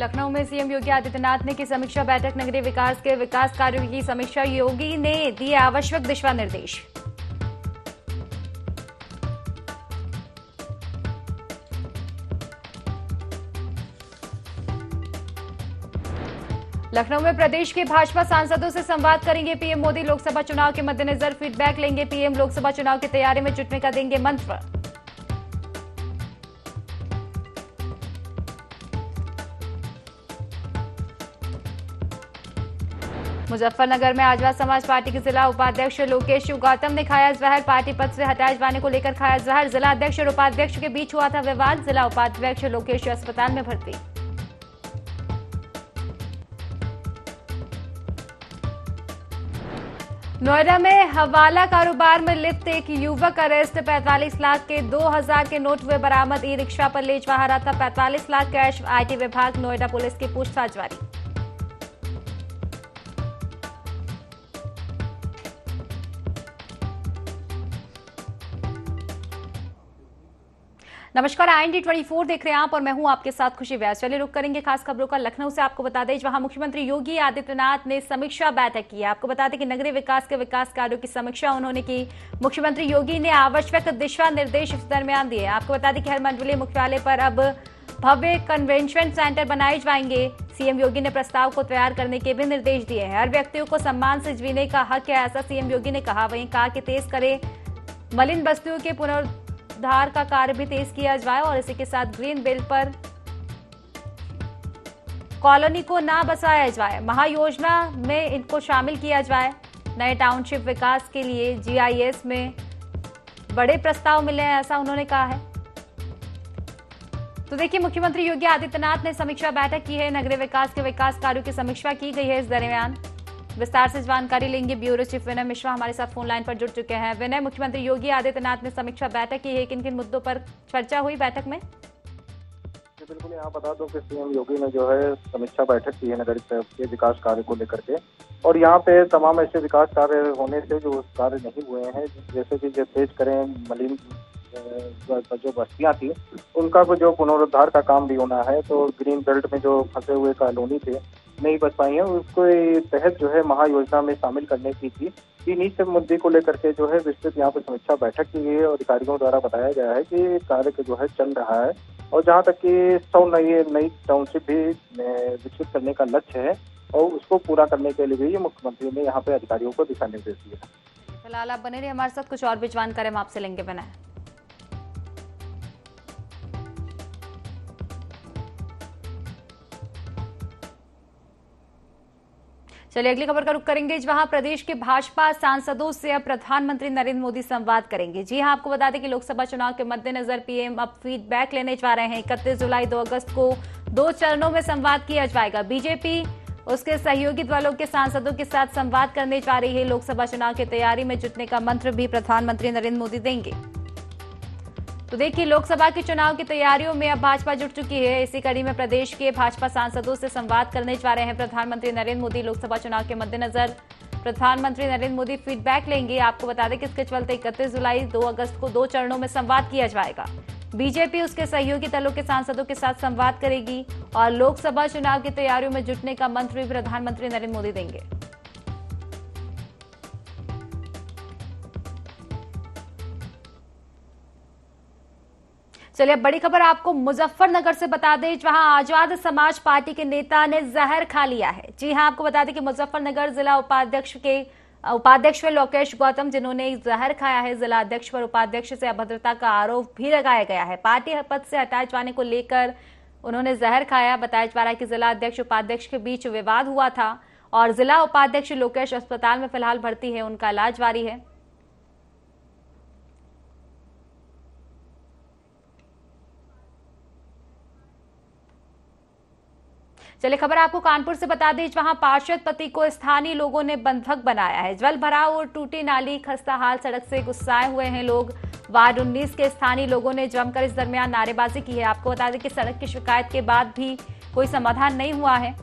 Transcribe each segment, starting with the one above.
लखनऊ में सीएम योगी आदित्यनाथ ने की समीक्षा बैठक। नगरीय विकास के विकास कार्यों की समीक्षा। योगी ने दिए आवश्यक दिशा निर्देश। लखनऊ में प्रदेश के भाजपा सांसदों से संवाद करेंगे पीएम मोदी। लोकसभा चुनाव के मद्देनजर फीडबैक लेंगे पीएम। लोकसभा चुनाव की तैयारी में जुटने का देंगे मंत्र। मुजफ्फरनगर में आजवा समाज पार्टी के जिला उपाध्यक्ष लोकेश गौतम ने खाया जहर। पार्टी पद से हटाए जाने को लेकर खाया जहर। जिला अध्यक्ष और उपाध्यक्ष के बीच हुआ था विवाद। जिला उपाध्यक्ष लोकेश अस्पताल में भर्ती। नोएडा में हवाला कारोबार में लिप्त एक युवक अरेस्ट। 45 लाख के 2000 के नोट हुए बरामद। ई रिक्शा पर ले जा रहा था 45 लाख कैश। आईटी विभाग नोएडा पुलिस की पूछताछ जारी। नमस्कार, IND 24 देख रहे हैं आप और मैं हूं आपके साथ खुशी व्यास। चलिए रुक करेंगे खास खबरों का। लखनऊ से आपको बता दें जहां मुख्यमंत्री योगी आदित्यनाथ ने समीक्षा बैठक की है। आपको बता दें कि नगरीय विकास के विकास कार्यों की समीक्षा उन्होंने की। मुख्यमंत्री योगी ने आवश्यक दिशा निर्देश इस दरमियान दिए। आपको बता दें कि हर मंडलीय मुख्यालय पर अब भव्य कन्वेंशन सेंटर बनाए जाएंगे। सीएम योगी ने प्रस्ताव को तैयार करने के भी निर्देश दिए हैं। हर व्यक्तियों को सम्मान से जीने का हक है, ऐसा सीएम योगी ने कहा। वहीं कहा कि तेज करे मलिन बस्तियों के पुनरुद्धार का कार्य भी तेज किया जाए और इसी के साथ ग्रीन बेल्ट पर कॉलोनी को ना बसाया जाए। महायोजना में इनको शामिल किया जाए। नए टाउनशिप विकास के लिए GIS में बड़े प्रस्ताव मिले हैं, ऐसा उन्होंने कहा है। तो देखिए, मुख्यमंत्री योगी आदित्यनाथ ने समीक्षा बैठक की है। नगरीय विकास के विकास कार्यों की समीक्षा की गई है। इस दरमियान विस्तार से जानकारी लेंगे ब्यूरो चीफ विनय मिश्रा हमारे साथ फोन लाइन पर जुड़ चुके हैं। विनय, मुख्यमंत्री योगी आदित्यनाथ ने समीक्षा बैठक की है, किन किन मुद्दों पर चर्चा हुई बैठक में? बिल्कुल, यहाँ बता दूं कि सीएम योगी ने जो है समीक्षा बैठक की है नगर के विकास कार्य को लेकर के। और यहाँ पे तमाम ऐसे विकास कार्य होने से जो कार्य नहीं हुए हैं, जैसे कि जो तेज करें मलिन जो बस्तियां थी उनका जो पुनरुद्धार का काम भी होना है। तो ग्रीन बेल्ट में जो फंसे हुए कॉलोनी थे नहीं बच पाई है, उसको तहत जो है महायोजना में शामिल करने की थी। इन्हीं से मुद्दे को लेकर के जो है विस्तृत यहाँ पर समीक्षा बैठक की गई है और अधिकारियों द्वारा बताया गया है कि कार्य जो है चल रहा है और जहाँ तक कि 100 नई टाउनशिप भी विकसित करने का लक्ष्य है और उसको पूरा करने के लिए भी मुख्यमंत्री ने यहाँ पे अधिकारियों को दिशा निर्देश दिया। फिलहाल आप बने रहिए हमारे साथ, कुछ और भी जानकारी हम आपसे लेंगे। बनाए चलिए अगली खबर का रुख करेंगे जहां प्रदेश के भाजपा सांसदों से अब प्रधानमंत्री नरेंद्र मोदी संवाद करेंगे। जी हां, आपको बता दें कि लोकसभा चुनाव के मद्देनजर पीएम अब फीडबैक लेने जा रहे हैं। 31 जुलाई 2 अगस्त को 2 चरणों में संवाद किया जाएगा। बीजेपी उसके सहयोगी दलों के सांसदों के साथ संवाद करने जा रही है। लोकसभा चुनाव की तैयारी में जुटने का मंत्र भी प्रधानमंत्री नरेंद्र मोदी देंगे। तो देखिए, लोकसभा के चुनाव की तैयारियों में अब भाजपा जुट चुकी है। इसी कड़ी में प्रदेश के भाजपा सांसदों से संवाद करने जा रहे हैं प्रधानमंत्री नरेंद्र मोदी। लोकसभा चुनाव के मद्देनजर प्रधानमंत्री नरेंद्र मोदी फीडबैक लेंगे। आपको बता दें कि इसके चलते 31 जुलाई 2 अगस्त को 2 चरणों में संवाद किया जाएगा। बीजेपी उसके सहयोगी दलों के सांसदों के साथ संवाद करेगी और लोकसभा चुनाव की तैयारियों में जुटने का मंत्र भी प्रधानमंत्री नरेंद्र मोदी देंगे। चलिए अब बड़ी खबर आपको मुजफ्फरनगर से बता दें जहां आजाद समाज पार्टी के नेता ने जहर खा लिया है। जी हां, आपको बता दें कि मुजफ्फरनगर जिला उपाध्यक्ष लोकेश गौतम जिन्होंने जहर खाया है। जिला अध्यक्ष पर उपाध्यक्ष से अभद्रता का आरोप भी लगाया गया है। पार्टी पद से हटाए जाने को लेकर उन्होंने जहर खाया। बताया जा रहा है कि जिला अध्यक्ष उपाध्यक्ष के बीच विवाद हुआ था और जिला उपाध्यक्ष लोकेश अस्पताल में फिलहाल भर्ती है, उनका इलाज जारी है। चलिए खबर आपको कानपुर से बता दें जहां पार्षद पति को स्थानीय लोगों ने बंधक बनाया है। जल भराव और टूटी नाली, खस्ता हाल सड़क से गुस्साए हुए हैं लोग। वार्ड 19 के स्थानीय लोगों ने जमकर इस दरमियान नारेबाजी की है। आपको बता दें कि सड़क की शिकायत के बाद भी कोई समाधान नहीं हुआ है।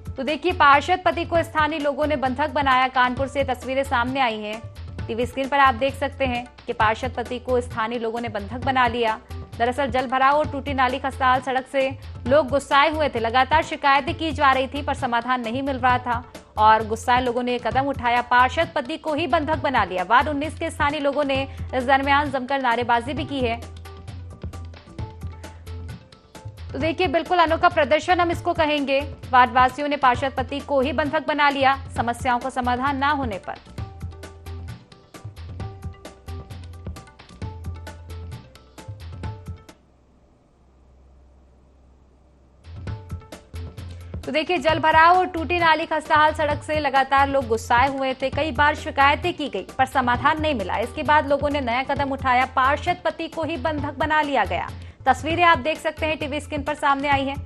तो देखिए, पार्षद पति को स्थानीय लोगों ने बंधक बनाया। कानपुर से तस्वीरें सामने आई हैं। टीवी स्क्रीन पर आप देख सकते हैं कि पार्षद पति को स्थानीय लोगों ने बंधक बना लिया। दरअसल जल भराव और टूटी नाली खस्ताहाल सड़क से लोग गुस्साए हुए थे। लगातार शिकायतें की जा रही थी पर समाधान नहीं मिल रहा था और गुस्साए लोगों ने कदम उठाया, पार्षद पति को ही बंधक बना लिया। वार्ड 19 के स्थानीय लोगों ने इस दरमियान जमकर नारेबाजी भी की है। तो देखिए, बिल्कुल अनोखा प्रदर्शन हम इसको कहेंगे। वार्डवासियों ने पार्षद पति को ही बंधक बना लिया समस्याओं का समाधान ना होने पर। तो देखिए, जल भराव और टूटी नाली खस्ताहाल सड़क से लगातार लोग गुस्साए हुए थे। कई बार शिकायतें की गई पर समाधान नहीं मिला। इसके बाद लोगों ने नया कदम उठाया, पार्षद पति को ही बंधक बना लिया गया। तस्वीरें आप देख सकते हैं, टीवी स्क्रीन पर सामने आई हैं।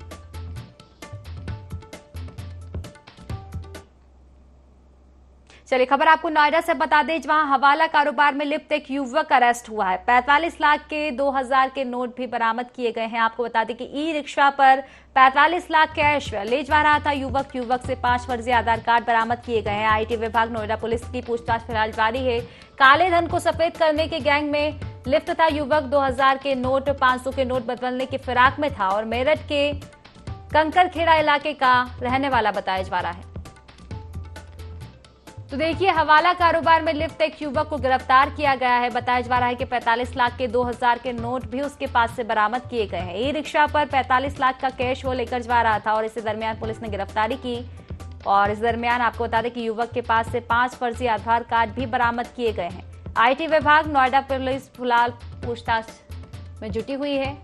चलिए, खबर आपको नोएडा से बता दें, जहां हवाला कारोबार में लिप्त एक युवक अरेस्ट हुआ है। 45 लाख के 2000 के नोट भी बरामद किए गए हैं। आपको बता दें कि ई रिक्शा पर 45 लाख कैश ले जा रहा था युवक से 5 फर्जी आधार कार्ड बरामद किए गए हैं। आईटी विभाग नोएडा पुलिस की पूछताछ फिलहाल जारी है। काले धन को सफेद करने के गैंग में लिप्त था युवक। 2000 के नोट 500 के नोट बदलने की फिराक में था और मेरठ के कंकरखेड़ा इलाके का रहने वाला बताया जा रहा है। तो देखिए, हवाला कारोबार में लिप्त एक युवक को गिरफ्तार किया गया है। बताया जा रहा है कि 45 लाख के 2000 के नोट भी उसके पास से बरामद किए गए हैं। ई रिक्शा पर 45 लाख का कैश वो लेकर जा रहा था और इसी दरमियान पुलिस ने गिरफ्तारी की। और इस दरमियान आपको बता दें कि युवक के पास से 5 फर्जी आधार कार्ड भी बरामद किए गए हैं। आईटी विभाग नोएडा पुलिस फिलहाल पूछताछ में जुटी हुई है।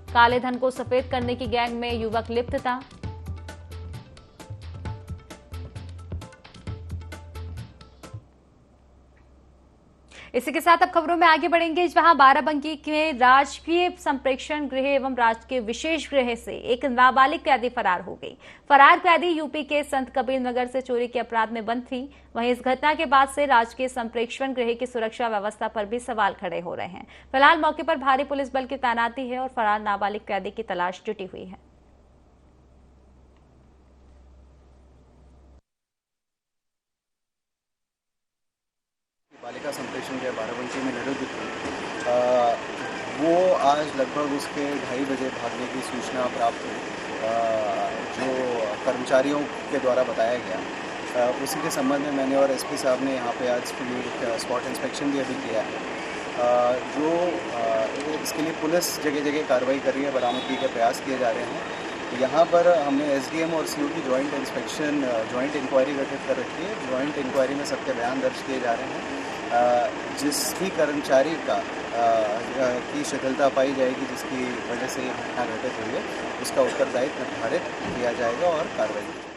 काले धन को सफेद करने की गैंग में युवक लिप्त था। इसी के साथ अब खबरों में आगे बढ़ेंगे, जहां बाराबंकी के राजकीय संप्रेक्षण गृह एवं राजकीय विशेष गृह से एक नाबालिग कैदी फरार हो गई। फरार कैदी यूपी के संत कबीर नगर से चोरी के अपराध में बंद थी। वहीं इस घटना के बाद से राजकीय संप्रेक्षण गृह की सुरक्षा व्यवस्था पर भी सवाल खड़े हो रहे हैं। फिलहाल मौके पर भारी पुलिस बल की तैनाती है और फरार नाबालिग कैदी की तलाश जुटी हुई है। बालिका संप्रेक्षण गृह बाराबंकी में निरुद्ध थी। वो आज लगभग उसके 2:30 बजे भागने की सूचना प्राप्त हुई, जो कर्मचारियों के द्वारा बताया गया। उसी के संबंध में मैंने और एसपी साहब ने यहाँ पे आज स्पॉट इंस्पेक्शन भी अभी किया है। जो इसके लिए पुलिस जगह जगह कार्रवाई कर रही है, बरामदगी के प्रयास किए जा रहे हैं। यहाँ पर हमने एसडीएम और सीओ की जॉइंट इंस्पेक्शन जॉइंट इंक्वायरी गठित कर रखी है। जॉइंट इंक्वायरी में सबके बयान दर्ज किए जा रहे हैं। जिस भी कर्मचारी की शिथिलता पाई जाएगी, जिसकी वजह से ये घटना घटित हुई है, उसका उत्तरदायित्व निर्धारित किया जाएगा और कार्रवाई की जाएगी।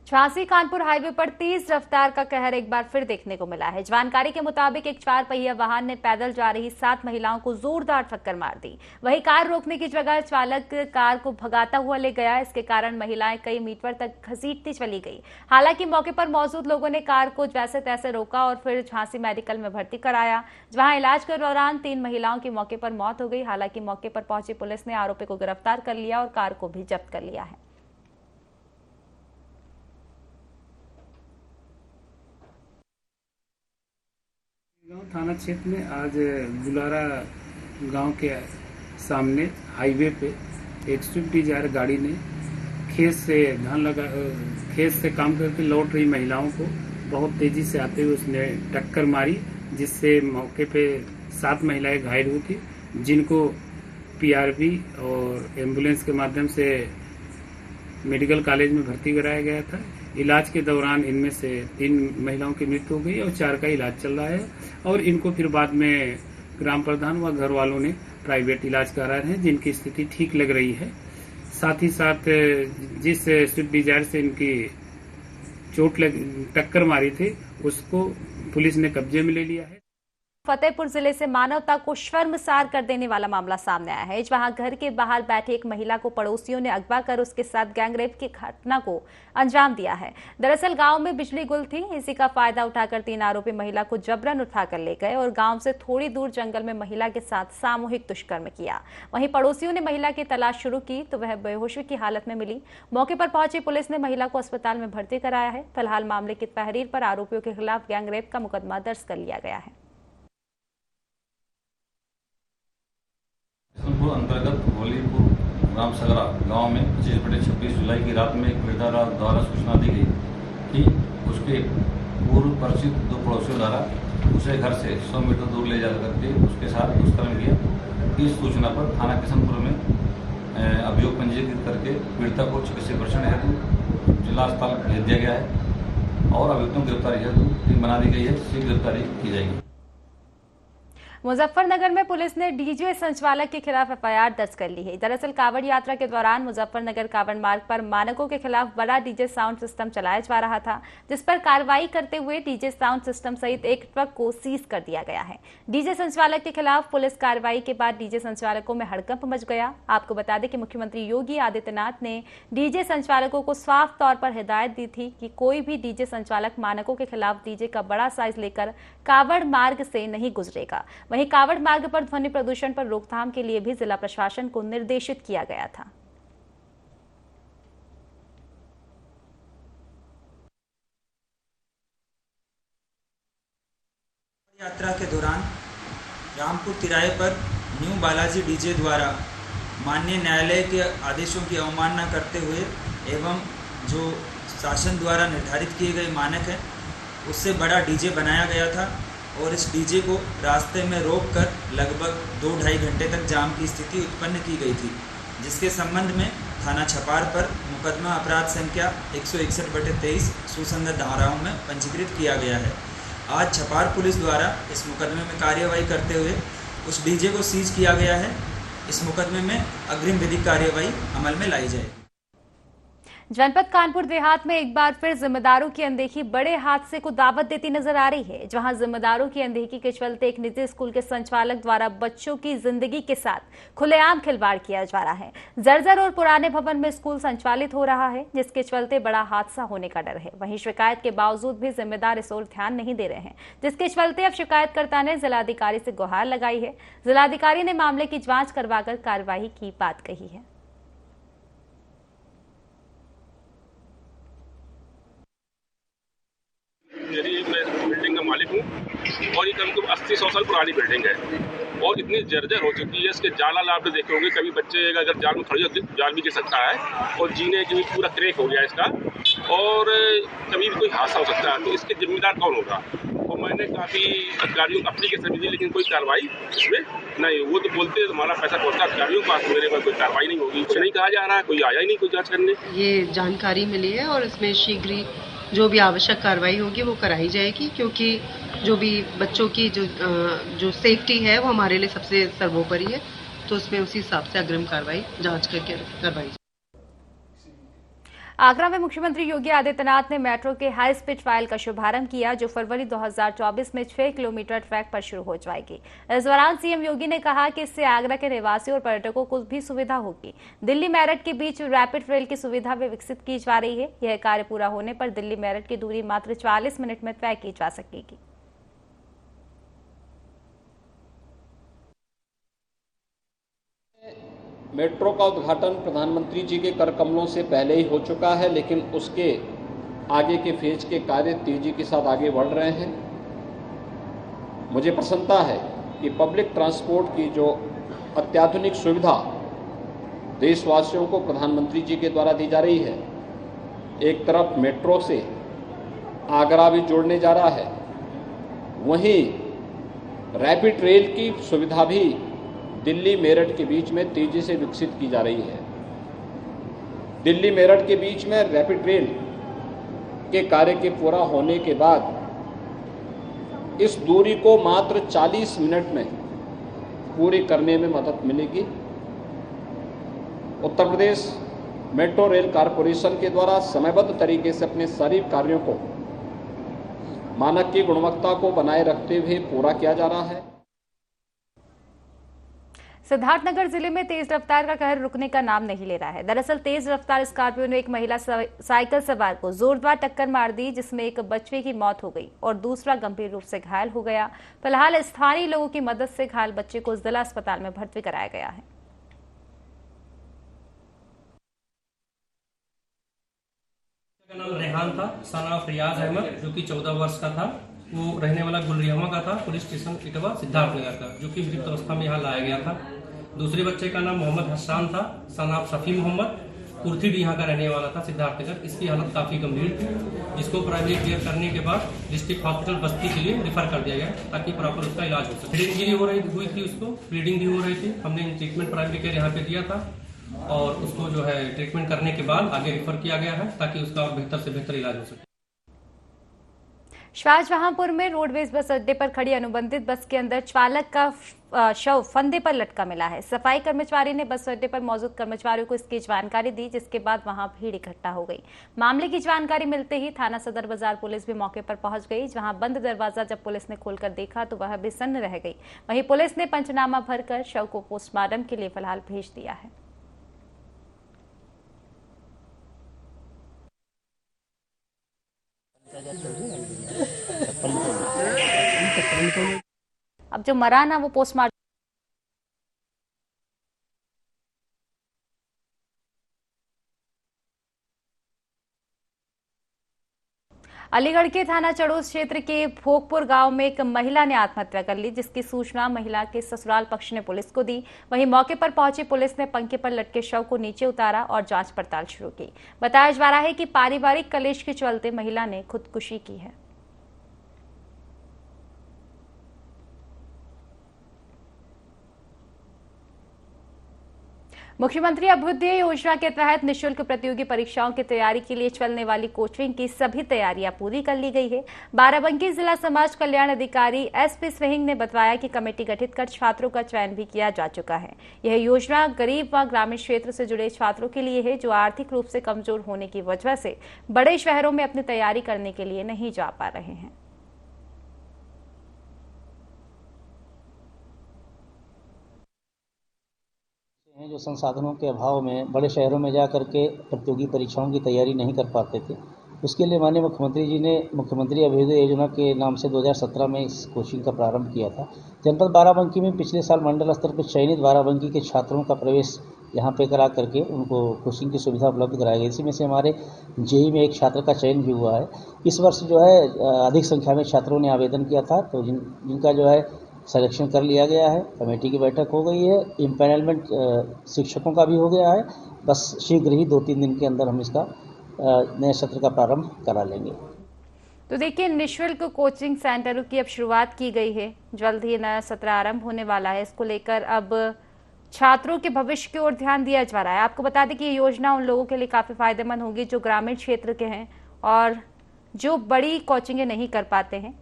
झांसी कानपुर हाईवे पर तेज रफ्तार का कहर एक बार फिर देखने को मिला है। जानकारी के मुताबिक एक 4 पहिया वाहन ने पैदल जा रही 7 महिलाओं को जोरदार टक्कर मार दी। वहीं कार रोकने की जगह चालक कार को भगाता हुआ ले गया। इसके कारण महिलाएं कई मीटर तक घसीटती चली गई। हालांकि मौके पर मौजूद लोगों ने कार को जैसे तैसे रोका और फिर झांसी मेडिकल में भर्ती कराया, जहां इलाज के दौरान 3 महिलाओं की मौके पर मौत हो गई। हालांकि मौके पर पहुंची पुलिस ने आरोपी को गिरफ्तार कर लिया और कार को भी जब्त कर लिया है। थाना क्षेत्र में आज बुलारा गांव के सामने हाईवे पे एक स्विफ्ट डिजायर गाड़ी ने खेत से काम करके लौट रही महिलाओं को बहुत तेजी से आते हुए उसने टक्कर मारी, जिससे मौके पे 7 महिलाएं घायल हुई थी, जिनको पीआरबी और एम्बुलेंस के माध्यम से मेडिकल कॉलेज में भर्ती कराया गया था। इलाज के दौरान इनमें से 3 महिलाओं की मृत्यु हो गई और 4 का इलाज चल रहा है और इनको फिर बाद में ग्राम प्रधान व घर वालों ने प्राइवेट इलाज करा रहे हैं, जिनकी स्थिति ठीक लग रही है। साथ ही साथ जिस स्विफ्ट डिजायर से इनकी टक्कर मारी थी, उसको पुलिस ने कब्जे में ले लिया है। फतेहपुर जिले से मानवता को शर्मसार कर देने वाला मामला सामने आया है, जहां घर के बाहर बैठे एक महिला को पड़ोसियों ने अगवा कर उसके साथ गैंगरेप की घटना को अंजाम दिया है। दरअसल गांव में बिजली गुल थी, इसी का फायदा उठाकर 3 आरोपी महिला को जबरन उठाकर ले गए और गांव से थोड़ी दूर जंगल में महिला के साथ सामूहिक दुष्कर्म किया। वहीं पड़ोसियों ने महिला की तलाश शुरू की तो वह बेहोशी की हालत में मिली। मौके पर पहुंची पुलिस ने महिला को अस्पताल में भर्ती कराया है। फिलहाल मामले की तहरीर पर आरोपियों के खिलाफ गैंगरेप का मुकदमा दर्ज कर लिया गया है। अंतर्गत होलीपुर ग्राम सगरा गांव में 25/26 जुलाई की रात में एक पीड़िता द्वारा सूचना दी गई कि उसके पूर्व परिचित 2 पड़ोसियों द्वारा उसे घर से 100 मीटर दूर ले जा करके उसके साथ दुष्कर्म किया। इस सूचना पर थाना किशनपुर में अभियोग पंजीकृत करके पीड़िता को चिकित्सीय परीक्षण हेतु जिला अस्पताल भेज दिया गया है और अभियुक्तों की गिरफ्तारी हेतु टीम बना दी गई है। शीघ्र गिरफ्तारी की जाएगी। मुजफ्फरनगर में पुलिस ने डीजे संचालक के खिलाफ एफआईआर दर्ज कर ली है। दरअसल कांवड़ यात्रा के दौरान मुजफ्फरनगर कांवड़ मार्ग पर मानकों के खिलाफ बड़ा डीजे साउंड सिस्टम चलाया जा रहा था, जिस पर कार्रवाई करते हुए डीजे साउंड सिस्टम सहित एक ट्रक को सीज कर दिया गया है। डीजे संचालक के खिलाफ पुलिस कार्रवाई के बाद डीजे संचालकों में हड़कंप मच गया। आपको बता दें कि मुख्यमंत्री योगी आदित्यनाथ ने डीजे संचालकों को साफ तौर पर हिदायत दी थी कि कोई भी डीजे संचालक मानकों के खिलाफ डीजे का बड़ा साइज लेकर कांवड़ मार्ग से नहीं गुजरेगा। वहीं कांवड़ मार्ग पर ध्वनि प्रदूषण पर रोकथाम के लिए भी जिला प्रशासन को निर्देशित किया गया था। यात्रा के दौरान रामपुर तिराहे पर न्यू बालाजी डीजे द्वारा माननीय न्यायालय के आदेशों की अवमानना करते हुए एवं जो शासन द्वारा निर्धारित किए गए मानक हैं उससे बड़ा डीजे बनाया गया था और इस डीजे को रास्ते में रोककर लगभग 2-2.5 घंटे तक जाम की स्थिति उत्पन्न की गई थी, जिसके संबंध में थाना छपार पर मुकदमा अपराध संख्या 161/23 सुसंगत धाराओं में पंजीकृत किया गया है। आज छपार पुलिस द्वारा इस मुकदमे में कार्यवाही करते हुए उस डीजे को सीज किया गया है। इस मुकदमे में अग्रिम विधिक कार्यवाही अमल में लाई जाएगी। जनपद कानपुर देहात में एक बार फिर जिम्मेदारों की अनदेखी बड़े हादसे को दावत देती नजर आ रही है, जहां जिम्मेदारों की अनदेखी के चलते एक निजी स्कूल के संचालक द्वारा बच्चों की जिंदगी के साथ खुलेआम खिलवाड़ किया जा रहा है। जर्जर और पुराने भवन में स्कूल संचालित हो रहा है, जिसके चलते बड़ा हादसा होने का डर है। वहीं शिकायत के बावजूद भी जिम्मेदार इस ओर ध्यान नहीं दे रहे हैं, जिसके चलते अब शिकायतकर्ता ने जिलाधिकारी से गुहार लगाई है। जिलाधिकारी ने मामले की जांच करवाकर कार्रवाई की बात कही है। मैं बिल्डिंग का मालिक हूँ और ये कम 80-100 साल पुरानी बिल्डिंग है और इतनी जर्जर हो चुकी है। इसके जाल आप देखे होंगे, कभी बच्चे अगर जाल में खड़े होते जाल भी गिर सकता है और जीने की भी पूरा क्रैक हो गया इसका और कभी भी कोई हादसा हो सकता है। तो इसके जिम्मेदार कौन होगा? और मैंने काफ़ी अधिकारियों को एप्लीकेशन भी दी, लेकिन कोई कार्रवाई इसमें नहीं। वो तो बोलते हैं हमारा पैसा पहुँचता अधिकारियों के पास, मेरे पास कोई कार्रवाई नहीं होगी। कुछ नहीं कहा जा रहा है, कोई आया ही नहीं कोई जाँच करने। ये जानकारी मिली है और इसमें शीघ्र ही जो भी आवश्यक कार्रवाई होगी वो कराई जाएगी, क्योंकि जो भी बच्चों की जो सेफ्टी है वो हमारे लिए सबसे सर्वोपरि है। तो उसमें उसी हिसाब से अग्रिम कार्रवाई जांच करके करवाई जाएगी। आगरा में मुख्यमंत्री योगी आदित्यनाथ ने मेट्रो के हाई स्पीड ट्रायल का शुभारंभ किया, जो फरवरी 2024 में 6 किलोमीटर ट्रैक पर शुरू हो जाएगी। इस दौरान सीएम योगी ने कहा कि इससे आगरा के निवासियों और पर्यटकों को भी सुविधा होगी। दिल्ली मेरठ के बीच रैपिड रेल की सुविधा भी विकसित की जा रही है। यह कार्य पूरा होने पर दिल्ली मेरठ की दूरी मात्र 40 मिनट में तय की जा सकेगी। मेट्रो का उद्घाटन प्रधानमंत्री जी के कर कमलों से पहले ही हो चुका है, लेकिन उसके आगे के फेज के कार्य तेजी के साथ आगे बढ़ रहे हैं। मुझे प्रसन्नता है कि पब्लिक ट्रांसपोर्ट की जो अत्याधुनिक सुविधा देशवासियों को प्रधानमंत्री जी के द्वारा दी जा रही है, एक तरफ मेट्रो से आगरा भी जोड़ने जा रहा है, वहीं रैपिड रेल की सुविधा भी दिल्ली मेरठ के बीच में तेजी से विकसित की जा रही है। दिल्ली मेरठ के बीच में रैपिड रेल के कार्य के पूरा होने के बाद इस दूरी को मात्र 40 मिनट में पूरी करने में मदद मिलेगी। Uttar Pradesh metro rail corporation के द्वारा समयबद्ध तरीके से अपने सारे कार्यों को मानक की गुणवत्ता को बनाए रखते हुए पूरा किया जा रहा है। सिद्धार्थनगर जिले में तेज रफ्तार का कहर रुकने का नाम नहीं ले रहा है। दरअसल तेज रफ्तार स्कॉर्पियो ने एक महिला साइकिल सवार को जोरदार टक्कर मार दी, जिसमें एक बच्चे की मौत हो गई और दूसरा गंभीर रूप से घायल हो गया। फिलहाल स्थानीय लोगों की मदद से घायल बच्चे को जिला अस्पताल में भर्ती कराया गया है। नाम रेहान था, सना फरियाज अहमद, जो कि 14 वर्ष का था। वो रहने वाला गुलरियामा का था, पुलिस स्टेशन इटवा सिद्धार्थनगर का, जो कि मृत अवस्था में यहाँ लाया गया था। दूसरे बच्चे का नाम मोहम्मद हसन था, सन ऑफ शफी मोहम्मद, कुर्थीडीहा का रहने वाला था, सिद्धार्थनगर। इसकी हालत काफ़ी गंभीर थी, जिसको प्राइमरी केयर करने के बाद डिस्ट्रिक्ट हॉस्पिटल बस्ती के लिए रेफर कर दिया गया ताकि प्रॉपर उसका इलाज हो सके। ब्लीडिंग इंजरी हुई थी, उसको ब्लीडिंग भी हो रही थी। हमने ट्रीटमेंट प्राइमरी केयर यहाँ पे दिया था और उसको जो है ट्रीटमेंट करने के बाद आगे रेफर किया गया है ताकि उसका और बेहतर से बेहतर इलाज हो सके। शाहजहांपुर में रोडवेज बस अड्डे पर खड़ी अनुबंधित बस के अंदर चालक का शव फंदे पर लटका मिला है। सफाई कर्मचारी ने बस अड्डे पर मौजूद कर्मचारियों को इसकी जानकारी दी, जिसके बाद वहां भीड़ इकट्ठा हो गई। मामले की जानकारी मिलते ही थाना सदर बाजार पुलिस भी मौके पर पहुंच गई, जहां बंद दरवाजा जब पुलिस ने खोलकर देखा तो वह भी सन्न रह गई। वहीं पुलिस ने पंचनामा भरकर शव को पोस्टमार्टम के लिए फिलहाल भेज दिया है। अब जो मरा ना वो पोस्टमार्टम अलीगढ़ के थाना चड़ोस क्षेत्र के भोगपुर गांव में एक महिला ने आत्महत्या कर ली, जिसकी सूचना महिला के ससुराल पक्ष ने पुलिस को दी। वहीं मौके पर पहुंची पुलिस ने पंखे पर लटके शव को नीचे उतारा और जांच पड़ताल शुरू की। बताया जा रहा है कि पारिवारिक कलेश के चलते महिला ने खुदकुशी की है। मुख्यमंत्री अभ्युदय योजना के तहत निःशुल्क प्रतियोगी परीक्षाओं की तैयारी के लिए चलने वाली कोचिंग की सभी तैयारियां पूरी कर ली गई है। बाराबंकी जिला समाज कल्याण अधिकारी एसपी सिंह ने बताया कि कमेटी गठित कर छात्रों का चयन भी किया जा चुका है। यह योजना गरीब व ग्रामीण क्षेत्र से जुड़े छात्रों के लिए है, जो आर्थिक रूप से कमजोर होने की वजह से बड़े शहरों में अपनी तैयारी करने के लिए नहीं जा पा रहे हैं। जो संसाधनों के अभाव में बड़े शहरों में जा करके प्रतियोगी परीक्षाओं की तैयारी नहीं कर पाते थे, उसके लिए माननीय मुख्यमंत्री जी ने मुख्यमंत्री अभ्युदय योजना के नाम से 2017 में इस कोचिंग का प्रारंभ किया था। जनपद बाराबंकी में पिछले साल मंडल स्तर पर चयनित बाराबंकी के छात्रों का प्रवेश यहाँ पे करा करके उनको कोचिंग की सुविधा उपलब्ध कराई गई। इसी में से हमारे जेई में एक छात्र का चयन भी हुआ है। इस वर्ष जो है अधिक संख्या में छात्रों ने आवेदन किया था, तो जिनका जो है सिलेक्शन कर लिया गया है। कमेटी की बैठक हो गई है, इम्पैनलमेंट शिक्षकों का भी हो गया है। बस शीघ्र ही 2-3 दिन के अंदर हम इसका नए सत्र का प्रारंभ करा लेंगे। तो देखिए, निःशुल्क कोचिंग सेंटरों की अब शुरुआत की गई है। जल्द ही नया सत्र आरंभ होने वाला है। इसको लेकर अब छात्रों के भविष्य की ओर ध्यान दिया जा रहा है। आपको बता दें कि ये योजना उन लोगों के लिए काफी फायदेमंद होगी जो ग्रामीण क्षेत्र के हैं और जो बड़ी कोचिंगें नहीं कर पाते हैं।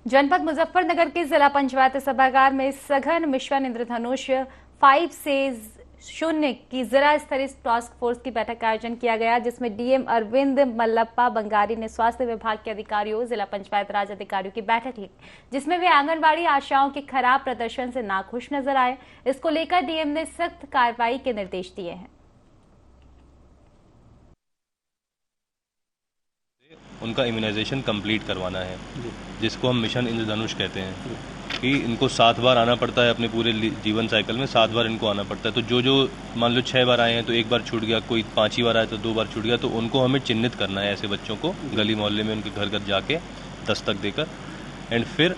जनपद मुजफ्फरनगर के जिला पंचायत सभागार में सघन मिशन इंद्रधनुष 5 से 0 की जिला स्तरीय टास्क फोर्स की बैठक का आयोजन किया गया, जिसमें डीएम अरविंद मल्लप्पा बंगारी ने स्वास्थ्य विभाग के अधिकारियों, जिला पंचायत राज अधिकारियों की बैठक ली, जिसमें वे आंगनबाड़ी आशाओं के खराब प्रदर्शन से नाखुश नजर आए। इसको लेकर डीएम ने सख्त कार्रवाई के निर्देश दिए हैं। उनका इम्यूनाइजेशन कंप्लीट करवाना है, जिसको हम मिशन इंद्रधनुष कहते हैं, कि इनको 7 बार आना पड़ता है। अपने पूरे जीवन साइकिल में 7 बार इनको आना पड़ता है। तो जो मान लो 6 बार आए हैं तो 1 बार छूट गया, कोई 5 बार आया तो 2 बार छूट गया, तो उनको हमें चिन्हित करना है। ऐसे बच्चों को गली मोहल्ले में उनके घर घर जाके दस्तक देकर एंड फिर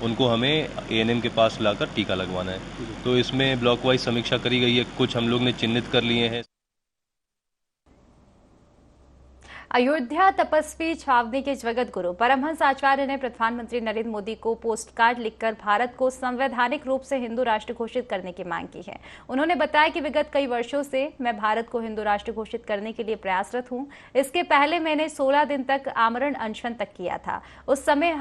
उनको हमें एएनएम के पास लाकर टीका लगवाना है। तो इसमें ब्लॉक वाइज समीक्षा करी गई है, कुछ हम लोग ने चिन्हित कर लिए हैं। अयोध्या तपस्वी छावनी के जगत गुरु परमहंस आचार्य ने प्रधानमंत्री नरेंद्र मोदी को पोस्ट कार्ड लिखकर भारत को संवैधानिक रूप से हिंदू राष्ट्र घोषित करने की मांग की है। उन्होंने बताया कि विगत कई वर्षों से मैं भारत को हिंदू राष्ट्र घोषित करने के लिए प्रयासरत हूं। इसके पहले मैंने 16 दिन तक आमरण अनशन तक किया था। उस समय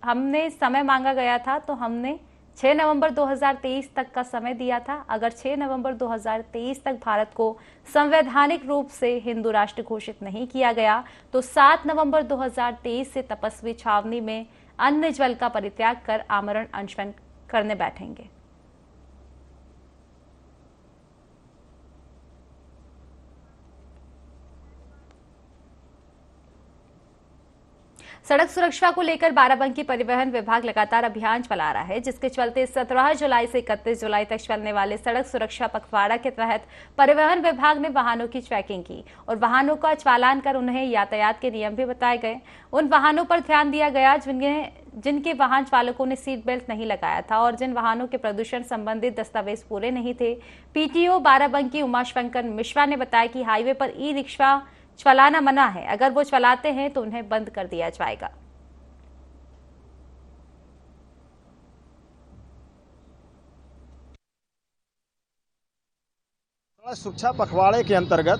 हमने समय मांगा गया था, तो हमने 6 नवंबर 2023 तक का समय दिया था। अगर 6 नवंबर 2023 तक भारत को संवैधानिक रूप से हिंदू राष्ट्र घोषित नहीं किया गया तो 7 नवंबर 2023 से तपस्वी छावनी में अन्न जल का परित्याग कर आमरण अनशन करने बैठेंगे। सड़क सुरक्षा को लेकर बाराबंकी परिवहन विभाग लगातार अभियान चला रहा है, जिसके चलते 17 जुलाई से 31 जुलाई तक चलने वाले सड़क सुरक्षा पखवाड़ा के तहत परिवहन विभाग ने वाहनों की चेकिंग की और वाहनों का चालान कर उन्हें यातायात के नियम भी बताए गए। उन वाहनों पर ध्यान दिया गया जिनके वाहन चालकों ने सीट बेल्ट नहीं लगाया था और जिन वाहनों के प्रदूषण संबंधित दस्तावेज पूरे नहीं थे। पीटीओ बाराबंकी उमाशंकर मिश्रा ने बताया कि हाईवे पर ई रिक्शा चलाना मना है, अगर वो चलाते हैं तो उन्हें बंद कर दिया जाएगा। सुरक्षा पखवाड़े के अंतर्गत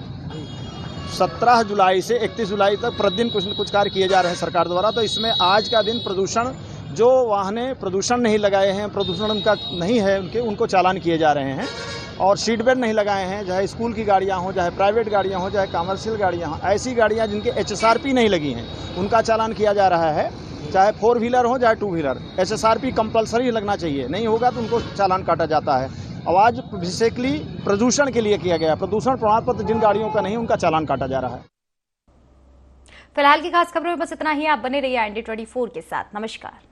17 जुलाई से 31 जुलाई तक प्रतिदिन कुछ न कुछ कार्य किए जा रहे हैं सरकार द्वारा। तो इसमें आज का दिन प्रदूषण, जो वाहने प्रदूषण नहीं लगाए हैं, प्रदूषण उनका नहीं है, उनको चालान किए जा रहे हैं। और सीट बेल्ट नहीं लगाए हैं, चाहे स्कूल की गाड़ियां हों, चाहे प्राइवेट गाड़ियां हों, चाहे कमर्शियल गाड़ियां हों, ऐसी गाड़ियां जिनके HSRP नहीं लगी हैं उनका चालान किया जा रहा है। चाहे 4 व्हीलर हो चाहे 2 व्हीलर, HSRP कंपलसरी लगना चाहिए, नहीं होगा तो उनको चालान काटा जाता है। आवाज बेसिकली प्रदूषण के लिए किया गया, प्रदूषण प्रमाण पत्र जिन गाड़ियों का नहीं उनका चालान काटा जा रहा है। फिलहाल की खास खबरों में बस इतना ही। आप बने रहिए IND 24 के साथ। नमस्कार।